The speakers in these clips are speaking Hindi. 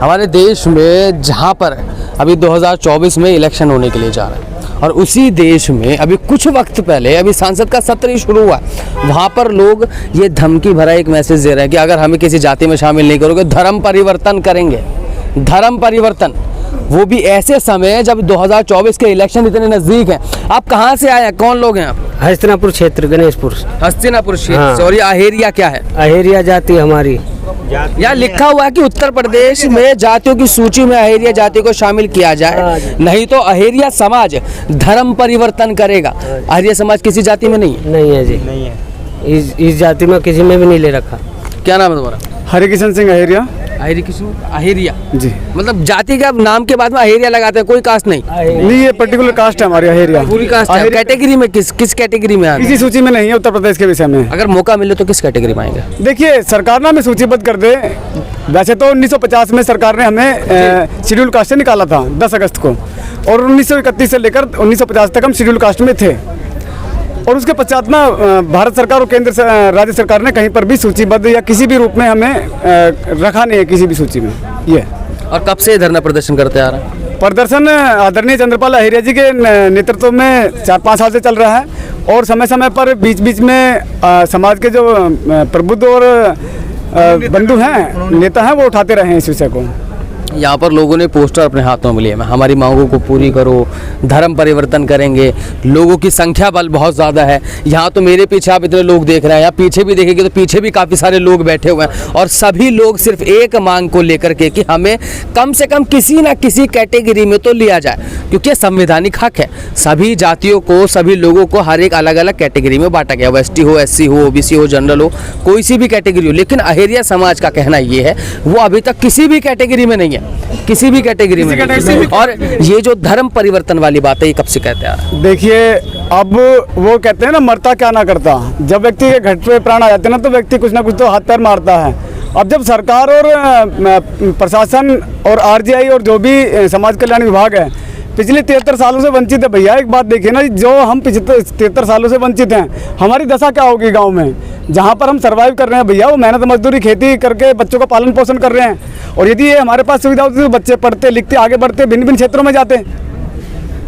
हमारे देश में जहाँ पर अभी 2024 में इलेक्शन होने के लिए जा रहा है और उसी देश में अभी कुछ वक्त पहले अभी संसद का सत्र ही शुरू हुआ, वहाँ पर लोग ये धमकी भरा एक मैसेज दे रहे हैं कि अगर हमें किसी जाति में शामिल नहीं करोगे धर्म परिवर्तन करेंगे। धर्म परिवर्तन, वो भी ऐसे समय जब 2024 के इलेक्शन इतने नज़दीक हैं। आप कहाँ से आए हैं, कौन लोग हैं आप? हस्तिनापुर क्षेत्र, गणेशपुर। हस्तिनापुर क्षेत्र हाँ। से। और ये अहेरिया क्या है? अहेरिया जाति हमारी। यहाँ लिखा हुआ है कि उत्तर प्रदेश में जातियों की सूची में अहेरिया जाति को शामिल किया जाए, नहीं तो अहेरिया समाज धर्म परिवर्तन करेगा। अहेरिया समाज किसी जाति में नहीं है? नहीं है जी, नहीं है। इस जाति में किसी में भी नहीं ले रखा। क्या नाम है तुम्हारा? हरिकिशन सिंह अहेरिया। अहेरिया जी, मतलब जाति का नाम के बाद में अहेरिया लगाते हैं, कोई कास्ट नहीं? नहीं, ये पर्टिकुलर कास्ट है हमारी अहेरिया। पूरी कास्ट है। कैटेगरी में किस कैटेगरी में आते हैं? किसी सूची में नहीं है उत्तर प्रदेश के विषय में। अगर मौका मिले तो किस कैटेगरी में आएंगे? देखिए, सरकार ना हमें सूचीबद्ध कर दे। वैसे तो 1950 में सरकार ने हमें शेड्यूल कास्ट से निकाला था 10 अगस्त को, और 1931 से लेकर 1950 तक हम शेड्यूल कास्ट में थे। और उसके पश्चात ना भारत सरकार और केंद्र राज्य सरकार ने कहीं पर भी सूचीबद्ध या किसी भी रूप में हमें रखा नहीं है किसी भी सूची में। ये और कब से धरना प्रदर्शन करते आ रहे हैं? प्रदर्शन आदरणीय चंद्रपाल अहेरिया जी के नेतृत्व में 4-5 साल से चल रहा है, और समय समय पर बीच बीच में समाज के जो प्रबुद्ध और बंधु हैं, नेता हैं, वो उठाते रहे हैं इस विषय को। यहाँ पर लोगों ने पोस्टर अपने हाथों में लिए, हमारी मांगों को पूरी करो, धर्म परिवर्तन करेंगे। लोगों की संख्या बल बहुत ज़्यादा है। यहाँ तो मेरे पीछे आप इतने लोग देख रहे हैं, यहाँ पीछे भी देखेंगे तो पीछे भी काफ़ी सारे लोग बैठे हुए हैं, और सभी लोग सिर्फ एक मांग को लेकर के कि हमें कम से कम किसी ना किसी कैटेगरी में तो लिया जाए, क्योंकि ये संवैधानिक हक है। सभी जातियों को, सभी लोगों को हर एक अलग अलग कैटेगरी में बांटा गया, एसटी हो, एससी हो, ओबीसी हो, जनरल हो, कोई सी भी कैटेगरी हो। लेकिन अहेरिया समाज का कहना ये है वो अभी तक किसी भी कैटेगरी में नहीं है, किसी भी कैटेगरी में नहीं। और ये जो धर्म परिवर्तन वाली बात है, ये कब से कहते हैं? देखिए, अब वो कहते हैं ना, मरता क्या ना करता। जब व्यक्ति के घट पे प्राण आ जाते हैं ना, तो व्यक्ति कुछ ना कुछ तो हाथ पैर मारता है। अब जब सरकार और प्रशासन और आरजीआई और जो भी समाज कल्याण विभाग है पिछले 73 सालों से वंचित है। भैया एक बात देखिए ना, जो हम पिछले 73 सालों से वंचित हैं, हमारी दशा क्या होगी गांव में, जहां पर हम सर्वाइव कर रहे हैं। भैया वो मेहनत मजदूरी खेती करके बच्चों का पालन पोषण कर रहे हैं, और यदि ये हमारे पास सुविधा होती तो बच्चे पढ़ते लिखते आगे बढ़ते, भिन्न भिन्न क्षेत्रों में जाते,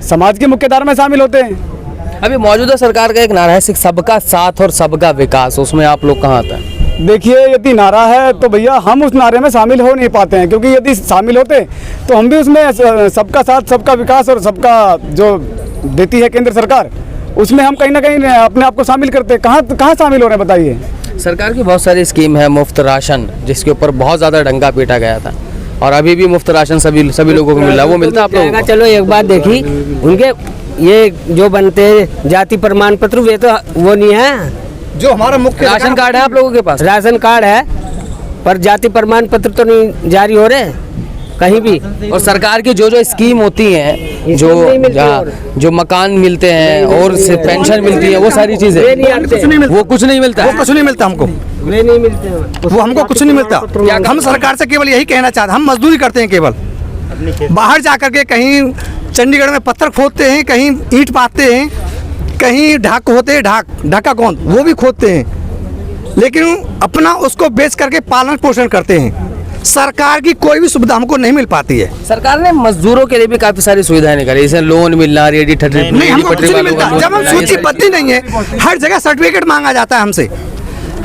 समाज की मुख्यधारा में शामिल होते हैं। अभी मौजूदा सरकार का एक नारा है सबका साथ और सबका विकास, उसमें आप लोग कहाँ आते हैं? देखिए, यदि नारा है तो भैया हम उस नारे में शामिल हो नहीं पाते हैं, क्योंकि यदि शामिल होते तो हम भी उसमें सबका साथ सबका विकास और सबका जो देती है केंद्र सरकार, उसमें हम कहीं ना कहीं अपने आप को शामिल करते। कहाँ शामिल हो रहे हैं बताइए? सरकार की बहुत सारी स्कीम है, मुफ्त राशन, जिसके ऊपर बहुत ज़्यादा डंका पीटा गया था, और अभी भी मुफ्त राशन सभी लोगों को मिल रहा है। वो मिलता है आप लोगों को? चलो एक बात देखी, उनके ये जो बनते हैं जाति प्रमाण पत्र, वे तो वो नहीं है। जो हमारा मुख्य राशन कार्ड है आप लोगों के पास? राशन कार्ड है, पर जाति प्रमाण पत्र तो नहीं जारी हो रहे कहीं भी। और सरकार की जो स्कीम होती हैं, जो मकान मिलते हैं और पेंशन मिलती है, वो सारी चीजें वो कुछ नहीं मिलता। वो कुछ नहीं मिलता हमको, वे नहीं मिलते हैं। वो हमको कुछ नहीं मिलता। हम सरकार से केवल यही कहना चाहते हैं, हम मजदूरी करते हैं, केवल बाहर जाकर के कहीं चंडीगढ़ में पत्थर खोदते हैं, कहीं ईंट पाते हैं, कहीं ढाक होते हैं, ढाका कौन वो भी खोदते हैं, लेकिन अपना उसको बेच करके पालन पोषण करते हैं। सरकार की कोई भी सुविधा हमको नहीं मिल पाती है। सरकार ने मजदूरों के लिए भी काफी सारी सुविधाएं निकाली, जैसे लोन मिलना, रेडी ठटरी नहीं, हमको कुछ नहीं मिलता। जब हम सूचीबद्ध ही नहीं है, हर जगह सर्टिफिकेट मांगा जाता है हमसे।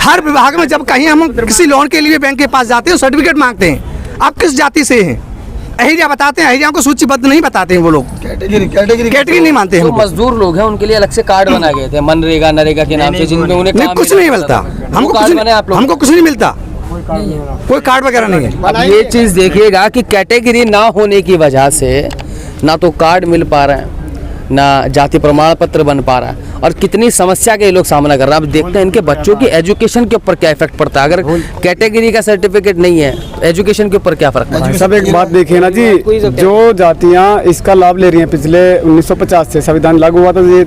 हर विभाग में जब कहीं हम किसी लोन के लिए बैंक के पास जाते हैं, सर्टिफिकेट मांगते हैं, आप किस जाति से हैं, अहिरिया बताते हैं, अहिरिया को सूचीबद्ध नहीं बताते हैं वो लोग, कैटेगरी नहीं मानते हैं। जो मजदूर लोग हैं उनके लिए अलग से कार्ड बनाए गए थे, मनरेगा नरेगा के नाम से, जिनमें उन्हें कुछ नहीं मिलता। हमको कुछ नहीं मिलता, कोई कार्ड वगैरह नहीं है। अब ये चीज देखिएगा कि कैटेगरी ना होने की वजह से ना तो कार्ड मिल पा रहे हैं, ना जाति प्रमाण पत्र बन पा रहा है, और कितनी समस्या के ये लोग सामना कर रहे हैं। अब देखते हैं इनके बच्चों की एजुकेशन के ऊपर क्या इफेक्ट पड़ता है। अगर कैटेगरी का सर्टिफिकेट नहीं है, एजुकेशन के ऊपर क्या फर्क पड़ता है? सब एक बात देखिए ना जी, जो जातियाँ इसका लाभ ले रही हैं, पिछले 1950 से संविधान लागू हुआ था ये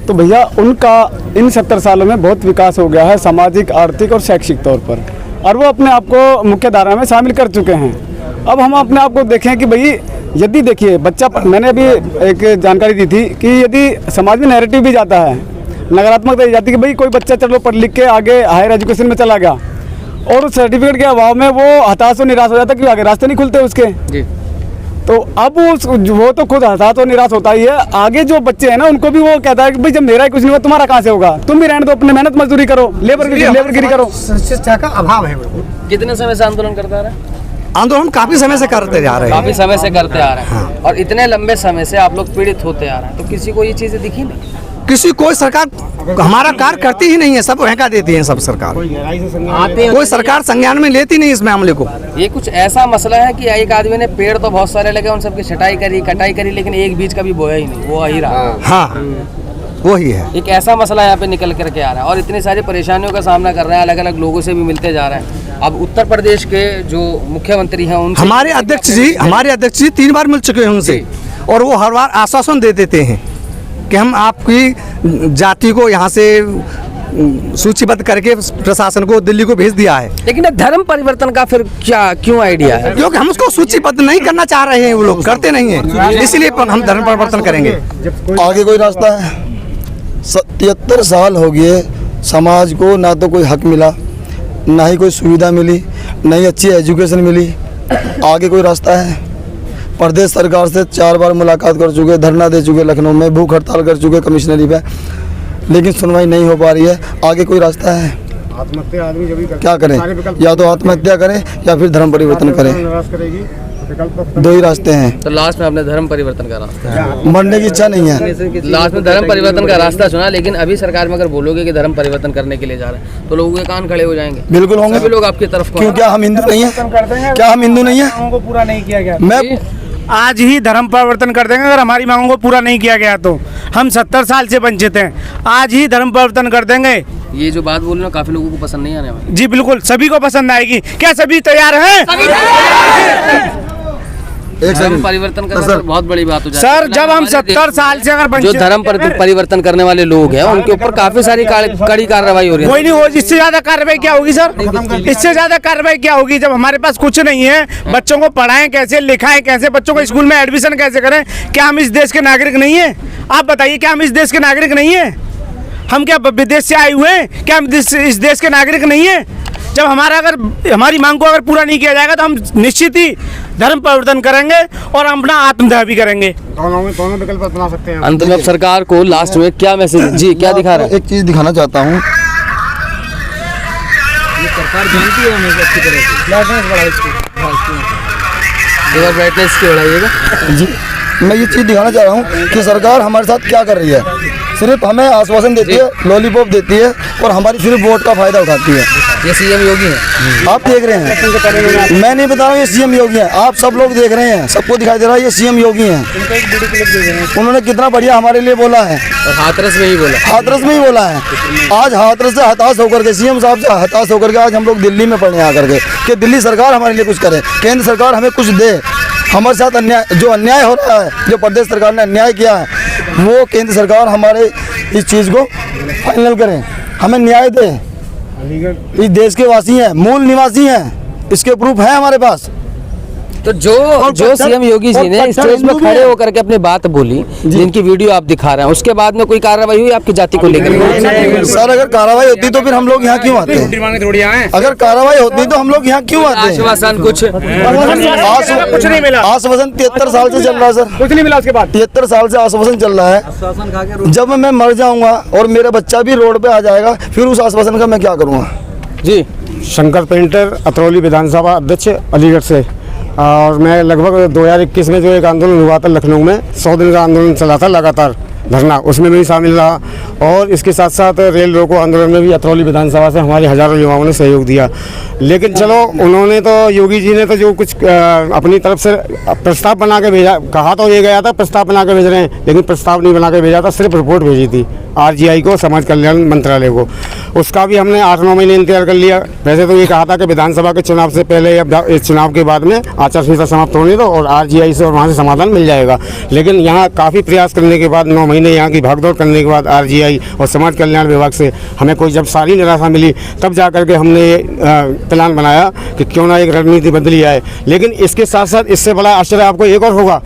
तो भैया उनका इन 70 सालों में बहुत विकास हो गया है, सामाजिक, आर्थिक और शैक्षिक तौर पर, और वो अपने आप को मुख्य धारा में शामिल कर चुके हैं। अब हम अपने आप को देखें कि भाई यदि देखिए बच्चा, मैंने अभी एक जानकारी दी थी कि यदि समाज में नैरेटिव भी जाता है, नकारात्मकता जाती है कि भाई कोई बच्चा चलो पढ़ लिख के आगे हायर एजुकेशन में चला गया, और उस सर्टिफिकेट के अभाव में वो हताश और निराश हो जाता है कि आगे रास्ते नहीं खुलते उसके। जी। तो अब वो तो खुद हताश और निराश होता ही है, आगे जो बच्चे हैं ना उनको भी वो कहता है कि भाई जब मेरा ही कुछ नहीं हुआ तुम्हारा कहाँ से होगा, तुम भी रहने दो, अपने मेहनत मजदूरी करो, लेबरगिरी करो। शिक्षा का अभाव है। कितने समय से आंदोलन करता रहा है? आंदोलन काफी समय से करते जा रहे हैं। काफी समय से करते आ रहे हैं और इतने लंबे समय से आप लोग पीड़ित होते आ रहे हैं, तो किसी को ये चीजें दिखी नहीं? किसी कोई सरकार हमारा कार्य करती ही नहीं है, सब वहका देती है सब सरकार। कोई सरकार संज्ञान में लेती नहीं इस मामले को। ये कुछ ऐसा मसला है कि एक आदमी ने पेड़ तो बहुत सारे लगे, उन सबकी छटाई करी, कटाई करी, लेकिन एक बीज का भी बोया ही नहीं, वो वही रहा। हाँ वही है। एक ऐसा मसला यहाँ पे निकल करके आ रहा है और इतनी सारी परेशानियों का सामना कर रहे हैं, अलग अलग लोगों से भी मिलते जा रहे हैं। अब उत्तर प्रदेश के जो मुख्यमंत्री हैं उनसे हमारे अध्यक्ष जी 3 बार मिल चुके हैं उनसे, और वो हर बार आश्वासन दे देते हैं कि हम आपकी जाति को यहाँ से सूचीबद्ध करके प्रशासन को दिल्ली को भेज दिया है। लेकिन धर्म परिवर्तन का फिर क्यों आइडिया है? क्योंकि हम उसको सूचीबद्ध नहीं करना चाह रहे हैं, वो लोग करते नहीं हैं, इसलिए हम धर्म परिवर्तन करेंगे। आगे कोई रास्ता है? 73 साल हो गए, समाज को ना तो कोई हक मिला, ना ही कोई सुविधा मिली, ना ही अच्छी एजुकेशन मिली। आगे कोई रास्ता है? प्रदेश सरकार से 4 बार मुलाकात कर चुके, धरना दे चुके, लखनऊ में भूख हड़ताल कर चुके कमिश्नरी पे, लेकिन सुनवाई नहीं हो पा रही है। आगे कोई रास्ता है? आत्महत्या आदमी जब भी क्या करें? या तो आत्महत्या करें या फिर धर्म परिवर्तन करें, दो ही रास्ते हैं। तो लास्ट में आपने धर्म परिवर्तन का रास्ता, मरने की इच्छा नहीं है। लास्ट में धर्म परिवर्तन का रास्ता चुना, लेकिन अभी सरकार में अगर बोलोगे कि धर्म परिवर्तन करने के लिए जा रहे हैं तो लोगों के कान खड़े हो जाएंगे। बिल्कुल होंगे। सभी लोग आपकी तरफ क्यों? क्या हम हिंदू नहीं है? क्या हम हिंदू नहीं है? पूरा नहीं किया गया। मैं आज ही धर्म परिवर्तन कर देंगे अगर हमारी मांगों को पूरा नहीं किया गया तो। हम 70 साल से वंचित हैं, आज ही धर्म परिवर्तन कर देंगे। ये जो बात बोल रहे हो काफी लोगों को पसंद नहीं आने वाली। जी बिल्कुल, सभी को पसंद आएगी। क्या सभी तैयार हैं? धर्म परिवर्तन करना तो बहुत बड़ी बात हो जाती है सर, जब हम 70 साल से अगर जो धर्म परिवर्तन करने वाले लोग हैं उनके ऊपर काफी सारी कड़ी कार्रवाई हो रही है। कोई नहीं हो, इससे ज्यादा कार्रवाई क्या होगी सर? इससे ज्यादा कार्रवाई क्या होगी जब हमारे पास कुछ नहीं है? बच्चों को पढ़ाएं कैसे, लिखाएं कैसे, बच्चों को स्कूल में एडमिशन कैसे करें? क्या हम इस देश के नागरिक नहीं है? आप बताइए, क्या हम इस देश के नागरिक नहीं है? हम क्या विदेश से आए हुए हैं? क्या हम इस देश के नागरिक नहीं है? जब हमारी मांग को अगर पूरा नहीं किया जाएगा तो हम निश्चित ही धर्म परिवर्तन करेंगे और अपना आत्मदाह भी करेंगे। दोनों विकल्प अपना सकते हैं। अंत में सरकार को लास्ट में क्या मैसेज, जी क्या दिखा रहा है? एक चीज दिखाना चाहता हूँ। सरकार जानती है हमें अच्छी तरह से, ब्राइटनेस की बढ़ाइएगा जी, मैं ये चीज़ दिखाना चाह रहा हूँ कि सरकार हमारे साथ क्या कर रही है। सिर्फ हमें आश्वासन देती है, लॉलीपॉप देती है और हमारी सिर्फ वोट का फायदा उठाती है। ये सीएम योगी है, आप देख रहे हैं, मैं नहीं बता रहा हूँ ये सीएम योगी है, आप सब लोग देख रहे हैं, सबको दिखाई दे रहा है ये सीएम योगी हैं। उन्होंने कितना बढ़िया हमारे लिए बोला है और हाथरस में ही बोला, हाथरस में ही बोला है। आज हाथरस से हताश होकर के, सीएम साहब से हताश होकर के आज हम लोग दिल्ली में पढ़ने आकर के कि दिल्ली सरकार हमारे लिए कुछ करे, केंद्र सरकार हमें कुछ दे। हमारे साथ अन्याय हो रहा है, जो प्रदेश सरकार ने अन्याय किया है, वो केंद्र सरकार हमारे इस चीज़ को फाइनल करे, हमें न्याय दे। इस देश के वासी हैं, मूल निवासी हैं, इसके प्रूफ है हमारे पास। तो जो सीएम योगी जी ने स्टेज में खड़े होकर के अपनी बात बोली, जिनकी वीडियो आप दिखा रहे हैं, उसके बाद में कोई कार्रवाई हुई आपकी जाति को लेकर? सर, अगर कार्रवाई होती तो फिर हम लोग यहाँ क्यों आते हैं? अगर कार्रवाई होती तो हम लोग यहाँ क्यों आते हैं? आश्वासन कुछ नहीं मिला। आश्वासन 73 साल से चल रहा है सर, कुछ नहीं मिला उसके बाद। 73 साल से आश्वासन चल रहा है। जब मैं मर जाऊंगा और मेरा बच्चा भी रोड पे आ जाएगा, फिर उस आश्वासन का मैं क्या करूँगा? जी, शंकर पेंटर, अतरौली विधानसभा अध्यक्ष, अलीगढ़ से। और मैं लगभग 2021 में जो एक आंदोलन हुआ था लखनऊ में, 100 दिन का आंदोलन चला था लगातार धरना, उसमें भी शामिल रहा। और इसके साथ साथ रेल रोको आंदोलन में भी अतरौली विधानसभा से हमारे हजारों युवाओं ने सहयोग दिया। लेकिन चलो, उन्होंने तो, योगी जी ने तो जो कुछ अपनी तरफ से प्रस्ताव बना के भेजा, कहा तो ये गया था प्रस्ताव बना के भेज रहे हैं, लेकिन प्रस्ताव नहीं बना के भेजा था, सिर्फ रिपोर्ट भेजी थी RGI को, समाज कल्याण मंत्रालय को। उसका भी हमने 8-9 महीने इंतजार कर लिया। वैसे तो ये कहा था कि विधानसभा के चुनाव से पहले या इस चुनाव के बाद में आचार संहिता समाप्त होने दो और RGI से और वहाँ से समाधान मिल जाएगा। लेकिन यहाँ काफ़ी प्रयास करने के बाद, 9 महीने यहाँ की भागदौड़ करने के बाद RGI और समाज कल्याण विभाग से हमें कोई जब सारी निराशा मिली, तब जा कर के हमने ये प्लान बनाया कि क्यों ना एक रणनीति बदली जाए। लेकिन इसके साथ साथ इससे बड़ा आश्चर्य आपको एक और होगा,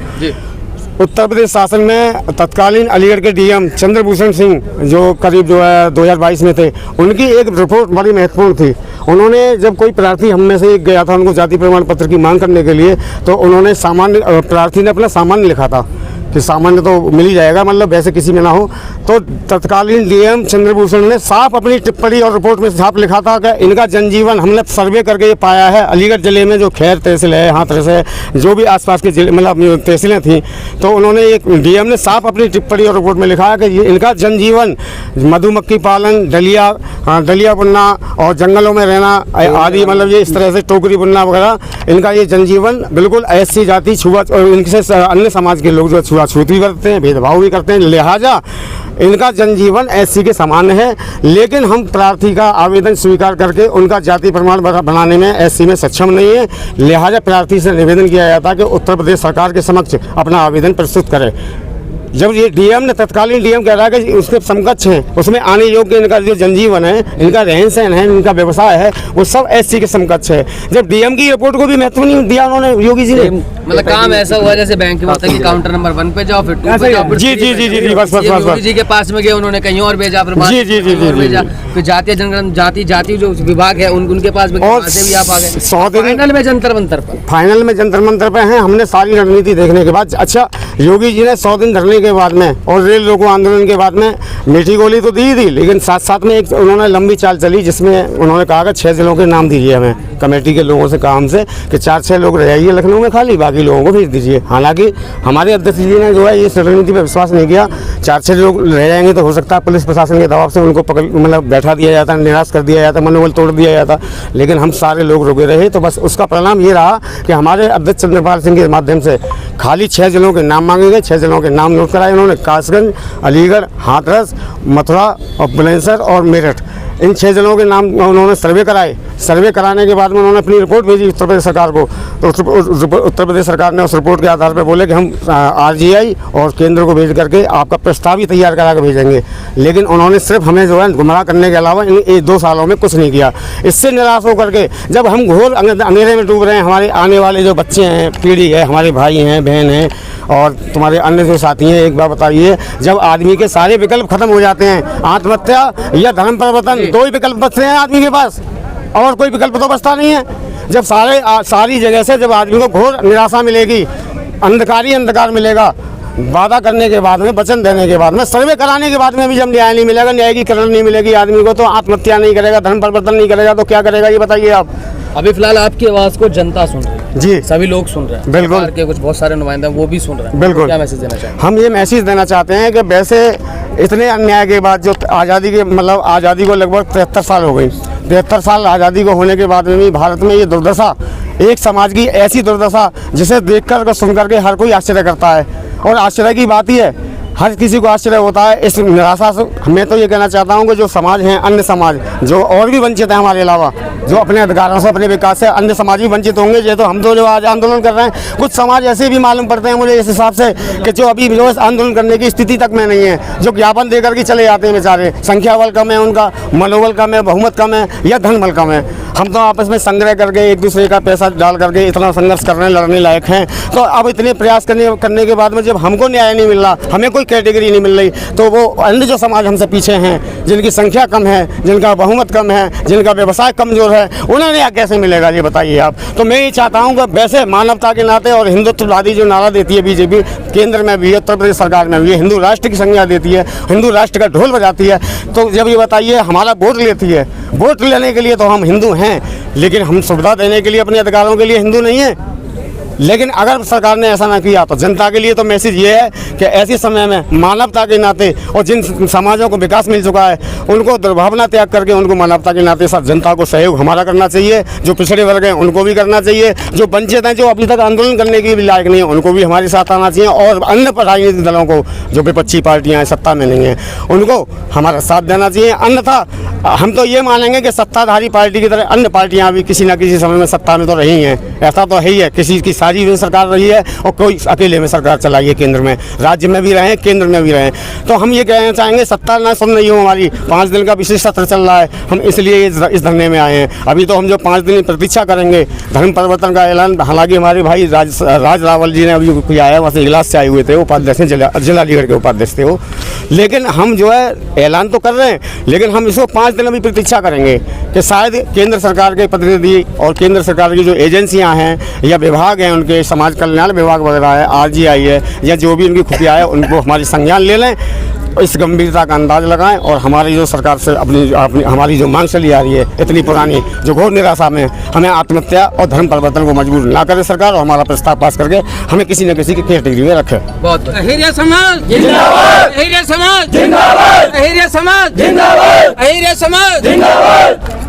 उत्तर प्रदेश शासन में तत्कालीन अलीगढ़ के डीएम चंद्रभूषण सिंह जो करीब जो है 2022 में थे, उनकी एक रिपोर्ट बड़ी महत्वपूर्ण थी। उन्होंने जब कोई प्रार्थी हम में से एक गया था उनको जाति प्रमाण पत्र की मांग करने के लिए, तो उन्होंने सामान्य प्रार्थी ने अपना सामान्य लिखा था कि सामान्य तो मिल ही जाएगा, मतलब वैसे किसी में ना हो। तो तत्कालीन डीएम चंद्रभूषण ने साफ अपनी टिप्पणी और रिपोर्ट में साफ लिखा था कि इनका जनजीवन हमने सर्वे करके ये पाया है, अलीगढ़ ज़िले में जो खैर तहसील है, हाथरस है, जो भी आसपास के जिले मतलब तहसीलें थी, तो उन्होंने एक डीएम ने साफ अपनी टिप्पणी और रिपोर्ट में लिखा है कि ये इनका जनजीवन मधुमक्खी पालन, डलिया बुनना और जंगलों में रहना आदि, मतलब ये इस तरह से टोकरी बुनना वगैरह, इनका ये जनजीवन बिल्कुल ऐसी जाति छुआ और इनसे अन्य समाज के लोग जो छूत भी करते हैं, भेदभाव भी करते हैं, लिहाजा इनका जनजीवन एससी के समान है। लेकिन हम प्रार्थी का आवेदन स्वीकार करके उनका जाति प्रमाण बनाने में एससी में सक्षम नहीं है, लिहाजा प्रार्थी से निवेदन किया जाता है कि उत्तर प्रदेश सरकार के समक्ष अपना आवेदन प्रस्तुत करे। जब ये डीएम ने तत्कालीन डीएम कह रहा है कि उसके समकक्ष हैं, उसमें आने योग्य इनका जो जनजीवन है, इनका रहन सहन है, इनका व्यवसाय है, वो सब एससी के समकक्ष है। जब डीएम की रिपोर्ट को भी महत्व नहीं दिया उन्होंने योगी जी ने, मतलब काम ऐसा हुआ जैसे बैंक में होता है कि काउंटर नंबर 1 पे जाओ, फिर 2 पे जाओ, जी जी जी जी बस योगी जी के पास में गए, उन्होंने कहीं और भेजा, फिर जी जी जी जी भेजा, फिर जातीय जनगणना जाति जो विभाग है उनके पास में, और भी आप आ गए 100 दिन फाइनल में जंतर मंतर पर। फाइनल में जंतर मंतर पे हैं। हमने सारी रणनीति देखने के बाद, अच्छा योगी जी ने 100 दिन धरने के बाद में और रेल रोको आंदोलन के बाद में मीठी गोली तो दी थी, लेकिन साथ साथ में एक उन्होंने लंबी चाल चली जिसमें उन्होंने कहा कि 6 जिलों के नाम दीजिए हमें, कमेटी के लोगों से कहा हमसे कि 4-6 लोग रह जाइए लखनऊ में खाली, बाकी लोगों को भेज दीजिए। हालांकि हमारे अध्यक्ष जी ने जो है ये रणनीति पर विश्वास नहीं किया। 4-6 लोग रह जाएंगे तो हो सकता है पुलिस प्रशासन के दबाव से उनको पकड़ मतलब बैठा दिया जाता, निराश कर दिया जाता, मनोबल तोड़ दिया जाता, लेकिन हम सारे लोग रुके रहे। तो बस उसका परिणाम ये रहा कि हमारे अध्यक्ष चंद्रपाल सिंह के माध्यम से खाली 6 जिलों के नाम मांगे गए। 6 जिलों के नाम नोट कराए उन्होंने, कासगंज, अलीगढ़, हाथरस, मथुरा और बुलंदशहर और मेरठ, इन 6 जिलों के नाम उन्होंने सर्वे कराए। सर्वे कराने के बाद में उन्होंने अपनी रिपोर्ट भेजी उत्तर प्रदेश सरकार को, तो उत्तर प्रदेश सरकार ने उस रिपोर्ट के आधार पर बोले कि हम आरजीआई और केंद्र को भेज करके आपका प्रस्ताव ही तैयार करा के भेजेंगे। लेकिन उन्होंने सिर्फ हमें जो है गुमराह करने के अलावा इन 2 सालों में कुछ नहीं किया। इससे निराश होकर के जब हम घोर अंधेरे में डूब रहे हैं, हमारे आने वाले जो बच्चे हैं, पीढ़ी है, हमारे भाई हैं, बहन हैं और तुम्हारे अन्य जो साथी हैं, एक बार बताइए, जब आदमी के सारे विकल्प खत्म हो जाते हैं, आत्महत्या या धर्म परिवर्तन, 2 ही विकल्प बचते हैं आदमी के पास, और कोई विकल्प तो बचता नहीं है। जब सारी जगह से जब आदमी को घोर निराशा मिलेगी, अंधकार ही अंधकार मिलेगा, वादा करने के बाद में, वचन देने के बाद में, सर्वे कराने के बाद में भी जब न्याय नहीं मिलेगा, न्याय की करण नहीं मिलेगी आदमी को, तो आत्महत्या नहीं करेगा, धर्म परिवर्तन नहीं करेगा, तो क्या करेगा ये बताइए आप। अभी फिलहाल आपकी आवाज को जनता सुन रही है, जी सभी लोग सुन रहे हैं, बिल्कुल, सरकार के कुछ बहुत सारे नुमाइंदे वो भी सुन रहे हैं, बिल्कुल। क्या मैसेज देना चाहेंगे? हम ये मैसेज देना चाहते हैं कि वैसे इतने अन्याय के बाद जो आज़ादी के मतलब आज़ादी को लगभग 73 साल हो गई, 73 साल आज़ादी को होने के बाद में भी भारत में ये दुर्दशा, एक समाज की ऐसी दुर्दशा जिसे देखकर और सुन करके हर कोई आश्चर्य करता है। और आश्चर्य की बात ही है, हर किसी को आश्चर्य होता है इस निराशा से। मैं तो ये कहना चाहता हूँ कि जो समाज हैं, अन्य समाज जो और भी वंचित हैं हमारे अलावा, जो अपने अधिकारों से, अपने विकास से, अन्य समाज भी वंचित होंगे। ये तो हम तो जो आज आंदोलन कर रहे हैं, कुछ समाज ऐसे भी मालूम पड़ते हैं मुझे इस हिसाब से कि जो अभी जो आंदोलन करने की स्थिति तक में नहीं है, जो ज्ञापन देकर के चले जाते हैं बेचारे। संख्या बल कम है, उनका मनोबल कम है, बहुमत कम है या धन बल कम है। हम तो आपस में संग्रह करके एक दूसरे का पैसा डाल करके इतना संघर्ष करने लड़ने लायक हैं, तो अब इतने प्रयास करने के बाद में जब हमको न्याय नहीं मिल रहा, हमें कोई कैटेगरी नहीं मिल रही, तो वो अन्य जो समाज हमसे पीछे हैं, जिनकी संख्या कम है, जिनका बहुमत कम है, जिनका व्यवसाय कमजोर है, उन्हें न्याय कैसे मिलेगा ये बताइए आप। तो मैं ये चाहता हूँ कि वैसे मानवता के नाते और हिंदुत्ववादी जो नारा देती है बीजेपी, केंद्र में भी, उत्तर प्रदेश सरकार में भी, हिंदू राष्ट्र की संज्ञा देती है, हिंदू राष्ट्र का ढोल बजाती है, तो जब ये बताइए हमारा वोट लेती है, वोट लेने के लिए तो हम हिंदू हैं, लेकिन हम सुविधा देने के लिए, अपने अधिकारों के लिए हिंदू नहीं है। लेकिन अगर सरकार ने ऐसा ना किया तो जनता के लिए तो मैसेज ये है कि ऐसे समय में मानवता के नाते और जिन समाजों को विकास मिल चुका है, उनको दुर्भावना त्याग करके उनको मानवता के नाते साथ जनता को सहयोग हमारा करना चाहिए। जो पिछड़े वर्ग हैं उनको भी करना चाहिए, जो वंचित हैं, जो अभी तक आंदोलन करने की भी लायक नहीं है, उनको भी हमारे साथ आना चाहिए। और अन्य राजनीतिक दलों को, जो विपक्षी पार्टियाँ हैं, सत्ता में नहीं हैं, उनको हमारा साथ देना चाहिए। अन्यथा हम तो ये मानेंगे कि सत्ताधारी पार्टी की तरह अन्य पार्टियाँ भी किसी न किसी समय में सत्ता में तो रही हैं, ऐसा तो है ही है। किसी की राजीव में सरकार रही है और कोई अकेले में सरकार चलाई है केंद्र में, राज्य में भी रहे केंद्र में भी रहे। तो हम ये कहना चाहेंगे सत्ता ना सुन रही हो हमारी, 5 दिन का विशेष सत्र चल रहा है, हम इसलिए इस धरने में आए हैं। अभी तो हम जो 5 दिन प्रतीक्षा करेंगे धर्म परिवर्तन का ऐलान, हालांकि हमारे भाई राज रावल जी ने अभी कोई आया वहाँ से इजलास से आए हुए थे, उपाध्यक्ष जिला अलीगढ़ के उपाध्यक्ष थे वो, लेकिन हम जो है ऐलान तो कर रहे हैं, लेकिन हम इसको 5 दिन अभी प्रतीक्षा करेंगे कि शायद केंद्र सरकार के प्रतिनिधि और केंद्र सरकार की जो एजेंसियां हैं या विभाग हैं, उनके समाज कल्याण विभाग वगैरह है, RGI है, या जो भी उनकी खुफिया है, उनको हमारी संज्ञान ले लें, इस गंभीरता का अंदाज लगाएं और हमारी जो सरकार से अपनी हमारी जो मांग चली आ रही है इतनी पुरानी, जो घोर निराशा में हमें आत्महत्या और धर्म परिवर्तन को मजबूर ना करे सरकार, और हमारा प्रस्ताव पास करके हमें किसी न किसी की कैटेगरी में रखे। बहुत अहिर्य समाज जिंदाबाद, अहिर्य समाज जिंदाबाद, अहिर्य समाज जिंदाबाद, अहिर्य समाज जिंदाबाद।